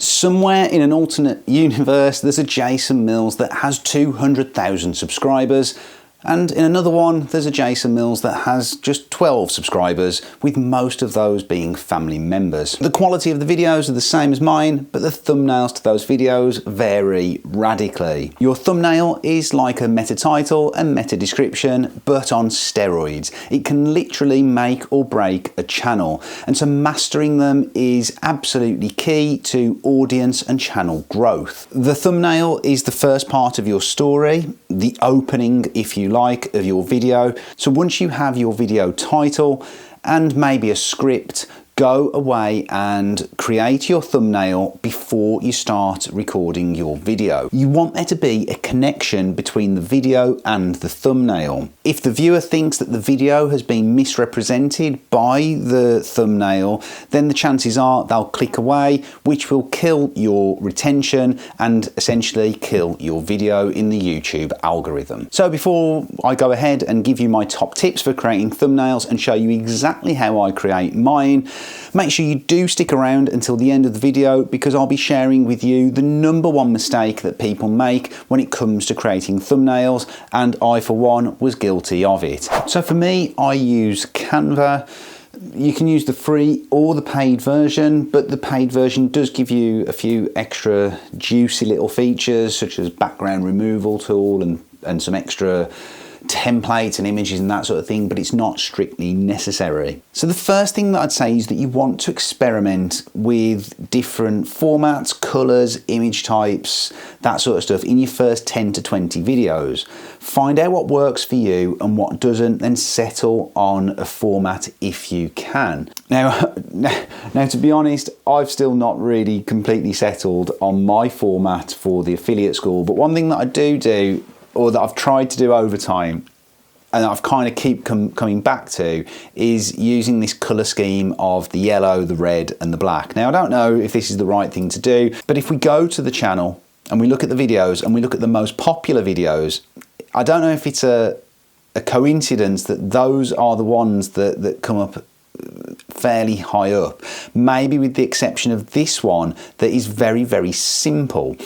Somewhere in an alternate universe, there's a Jason Mills that has 200,000 subscribers, and in another one, there's a Jason Mills that has just 12 subscribers, with most of those being family members. The quality of the videos are the same as mine, but the thumbnails to those videos vary radically. Your thumbnail is like a meta title and meta description, but on steroids. It can literally make or break a channel, and so mastering them is absolutely key to audience and channel growth. The thumbnail is the first part of your story, the opening, if you like, of your video. So once you have your video title and maybe a script, go away and create your thumbnail before you start recording your video. You want there to be a connection between the video and the thumbnail. If the viewer thinks that the video has been misrepresented by the thumbnail, then the chances are they'll click away, which will kill your retention and essentially kill your video in the YouTube algorithm. So before I go ahead and give you my top tips for creating thumbnails and show you exactly how I create mine, make sure you do stick around until the end of the video, because I'll be sharing with you the #1 mistake that people make when it comes to creating thumbnails, and I for one was guilty of it. So for me, I use Canva. You can use the free or the paid version, but the paid version does give you a few extra juicy little features, such as background removal tool and some extra templates and images and that sort of thing, but it's not strictly necessary. So the first thing that I'd say is that you want to experiment with different formats, colors, image types, that sort of stuff in your first 10 to 20 videos. Find out what works for you and what doesn't, then settle on a format if you can. Now to be honest, I've still not really completely settled on my format for the affiliate school, but one thing that I do, or that I've tried to do over time, and I've kind of keep coming back to, is using this colour scheme of the yellow, the red and the black. Now I don't know if this is the right thing to do, but if we go to the channel and we look at the videos and we look at the most popular videos, I don't know if it's a coincidence that those are the ones that come up fairly high up, maybe with the exception of this one that is very, very simple.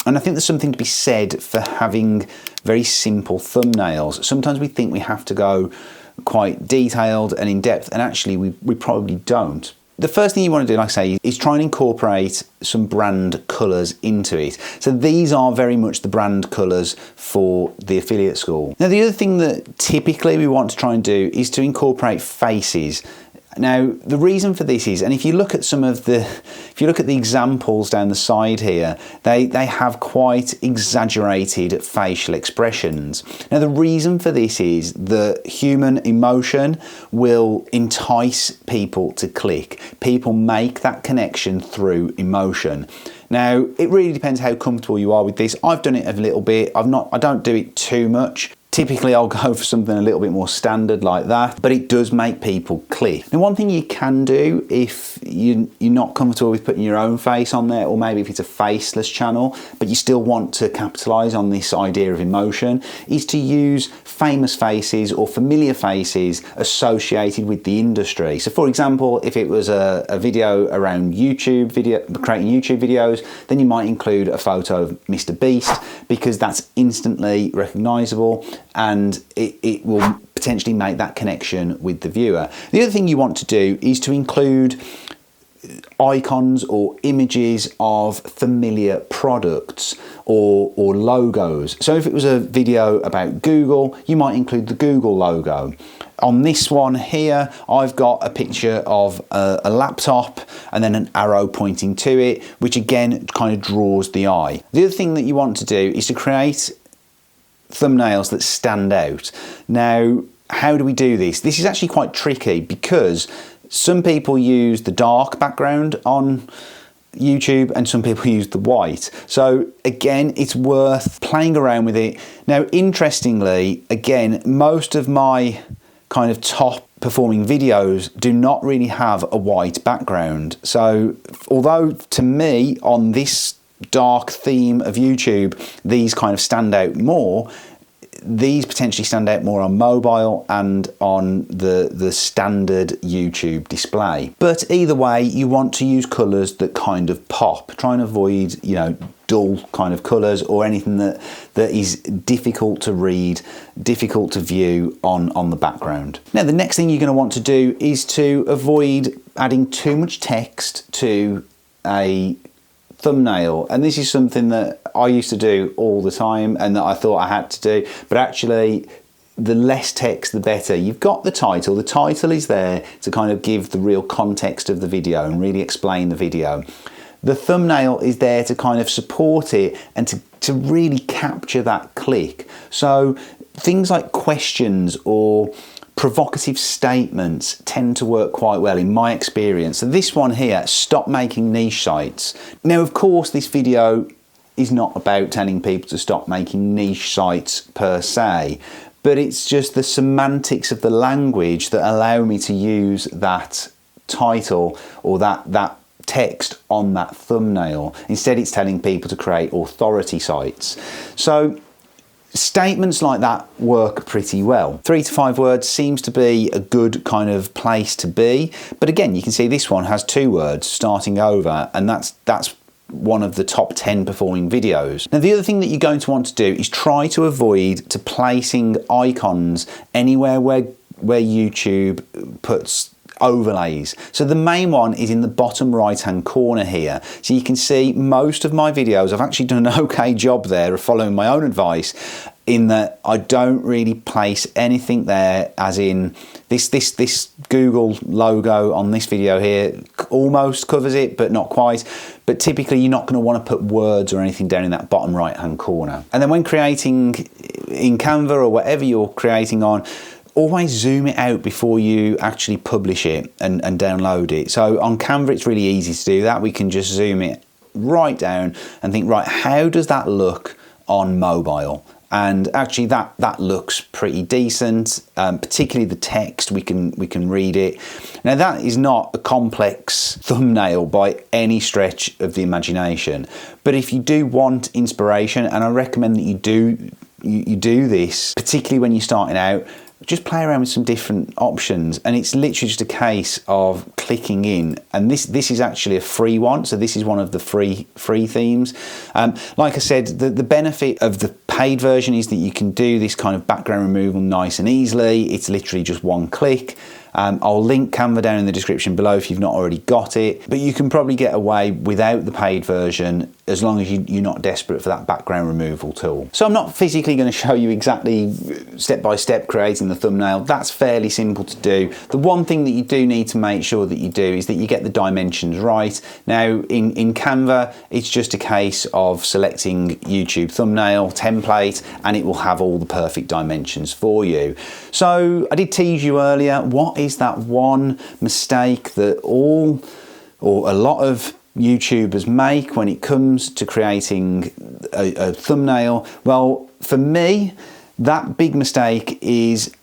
And I think there's something to be said for having very simple thumbnails. Sometimes we think we have to go quite detailed and in depth, and actually we probably don't. The first thing you want to do, like I say, is try and incorporate some brand colours into it. So these are very much the brand colours for the affiliate school. Now the other thing that typically we want to try and do is to incorporate faces. Now the reason for this is, and if you look at the examples down the side here, they have quite exaggerated facial expressions. Now the reason for this is that human emotion will entice people to click. People make that connection through emotion. Now it really depends how comfortable you are with this. I've done it a little bit. I don't do it too much. Typically I'll go for something a little bit more standard like that, but it does make people click. Now one thing you can do if you're not comfortable with putting your own face on there, or maybe if it's a faceless channel, but you still want to capitalize on this idea of emotion, is to use famous faces or familiar faces associated with the industry. So for example, if it was a video around creating YouTube videos, then you might include a photo of Mr. Beast, because that's instantly recognizable and it will potentially make that connection with the viewer. The other thing you want to do is to include icons or images of familiar products or logos. So if it was a video about Google, you might include the Google logo. On this one here, I've got a picture of a laptop and then an arrow pointing to it, which again kind of draws the eye. The other thing that you want to do is to create thumbnails that stand out. Now, how do we do this? This is actually quite tricky, because some people use the dark background on YouTube and some people use the white. So again, it's worth playing around with it. Now, interestingly, again, most of my kind of top performing videos do not really have a white background. So although to me on this dark theme of YouTube, these kind of stand out more, these potentially stand out more on mobile and on the standard YouTube display. But either way, you want to use colours that kind of pop. Try and avoid, you know, dull kind of colours or anything that is difficult to read, difficult to view on the background. Now, the next thing you're going to want to do is to avoid adding too much text to a thumbnail, and this is something that I used to do all the time and that I thought I had to do, but actually the less text the better. You've got the title is there to kind of give the real context of the video and really explain the video. The thumbnail is there to kind of support it and to really capture that click. So things like questions or provocative statements tend to work quite well in my experience. So this one here, stop making niche sites. Now, of course, this video is not about telling people to stop making niche sites per se, but it's just the semantics of the language that allow me to use that title or that text on that thumbnail. Instead, it's telling people to create authority sites. So statements like that work pretty well. 3 to 5 words seems to be a good kind of place to be. But again, you can see this one has 2 words starting over, and that's one of the top 10 performing videos. Now, the other thing that you're going to want to do is try to avoid placing icons anywhere where YouTube puts overlays. So the main one is in the bottom right hand corner here. So you can see most of my videos, I've actually done an okay job there of following my own advice, in that I don't really place anything there, as in this Google logo on this video here almost covers it, but not quite. But typically you're not going to want to put words or anything down in that bottom right hand corner. And then when creating in Canva or whatever you're creating on, always zoom it out before you actually publish it and download it. So on Canva, it's really easy to do that. We can just zoom it right down and think, right, how does that look on mobile? And actually that looks pretty decent, particularly the text, we can read it. Now, that is not a complex thumbnail by any stretch of the imagination, but if you do want inspiration, and I recommend that you do this, particularly when you're starting out, just play around with some different options, and it's literally just a case of clicking in. And this is actually a free one, so this is one of the free themes. Like I said, the benefit of the paid version is that you can do this kind of background removal nice and easily. It's literally just one click. I'll link Canva down in the description below if you've not already got it, but you can probably get away without the paid version as long as you're not desperate for that background removal tool. So I'm not physically going to show you exactly step by step creating the thumbnail. That's fairly simple to do. The one thing that you do need to make sure that you do is that you get the dimensions right. Now in Canva, it's just a case of selecting YouTube thumbnail template and it will have all the perfect dimensions for you. So I did tease you earlier, what is that one mistake that a lot of YouTubers make when it comes to creating a thumbnail? Well, for me, that big mistake is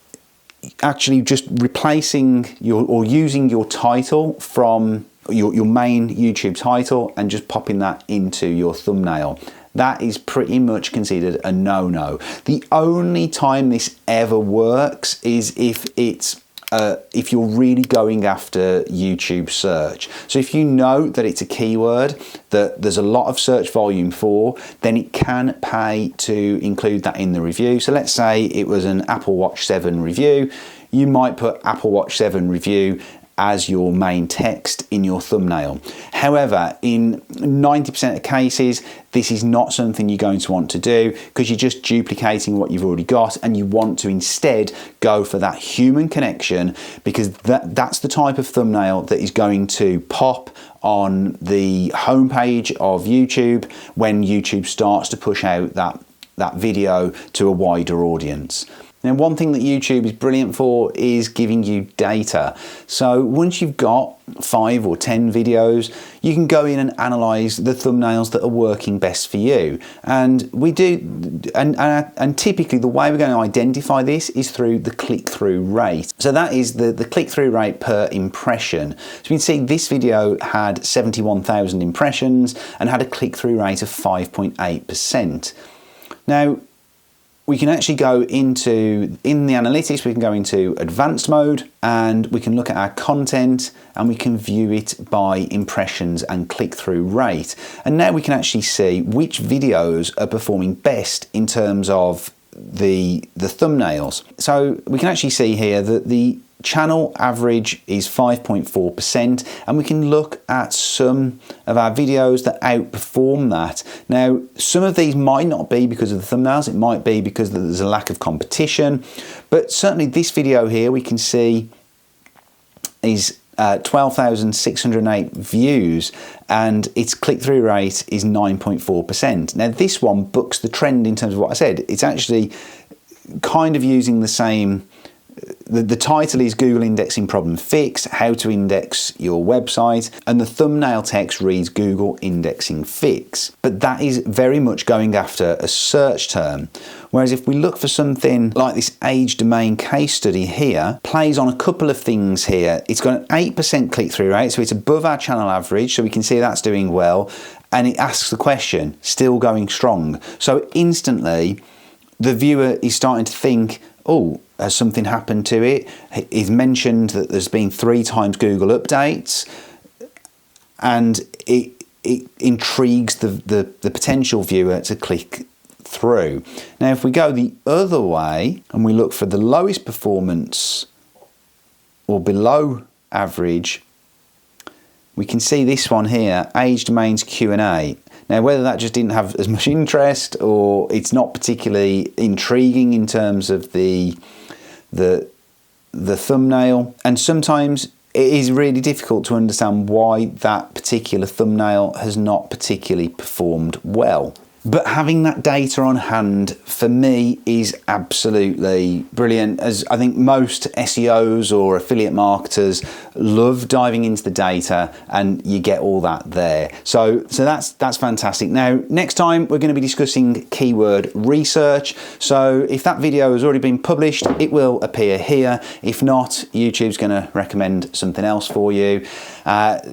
actually just replacing or using your title from your main YouTube title and just popping that into your thumbnail. That is pretty much considered a no-no. The only time this ever works is if you're really going after YouTube search. So if you know that it's a keyword that there's a lot of search volume for, then it can pay to include that in the review. So let's say it was an Apple Watch 7 review. You might put Apple Watch 7 review as your main text in your thumbnail. However, in 90% of cases, this is not something you're going to want to do because you're just duplicating what you've already got, and you want to instead go for that human connection, because that's the type of thumbnail that is going to pop on the homepage of YouTube when YouTube starts to push out that video to a wider audience. Now, one thing that YouTube is brilliant for is giving you data. So once you've got 5 or 10 videos, you can go in and analyze the thumbnails that are working best for you. And we do, and typically the way we're going to identify this is through the click-through rate. So that is the click-through rate per impression. So you can see this video had 71,000 impressions and had a click-through rate of 5.8%. Now, we can actually go into, in the analytics, we can go into advanced mode and we can look at our content and we can view it by impressions and click-through rate. And now we can actually see which videos are performing best in terms of the thumbnails. So we can actually see here that the channel average is 5.4%, and we can look at some of our videos that outperform that. Now, some of these might not be because of the thumbnails, it might be because there's a lack of competition, but certainly this video here we can see is 12,608 views and its click-through rate is 9.4%. Now this one bucks the trend in terms of what I said. It's actually kind of using the same. The title is Google Indexing Problem Fix, how to index your website, and the thumbnail text reads Google Indexing Fix. But that is very much going after a search term. Whereas if we look for something like this age domain case study here, plays on a couple of things here. It's got an 8% click-through rate, so it's above our channel average, so we can see that's doing well. And it asks the question, still going strong. So instantly, the viewer is starting to think, oh, has something happened to it? He's mentioned that there's been 3 times Google updates, and it intrigues the potential viewer to click through. Now, if we go the other way and we look for the lowest performance or below average, we can see this one here, age domains Q&A. Now, whether that just didn't have as much interest or it's not particularly intriguing in terms of the thumbnail, and sometimes it is really difficult to understand why that particular thumbnail has not particularly performed well. But having that data on hand for me is absolutely brilliant, as I think most SEOs or affiliate marketers love diving into the data, and you get all that there. So that's fantastic. Now, next time we're going to be discussing keyword research. So if that video has already been published, it will appear here. If not, YouTube's going to recommend something else for you.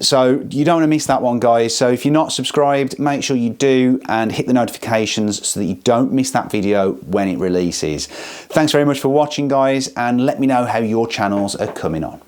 So you don't want to miss that one, guys. So if you're not subscribed, make sure you do and hit the notifications so that you don't miss that video when it releases. Thanks very much for watching, guys, and let me know how your channels are coming on.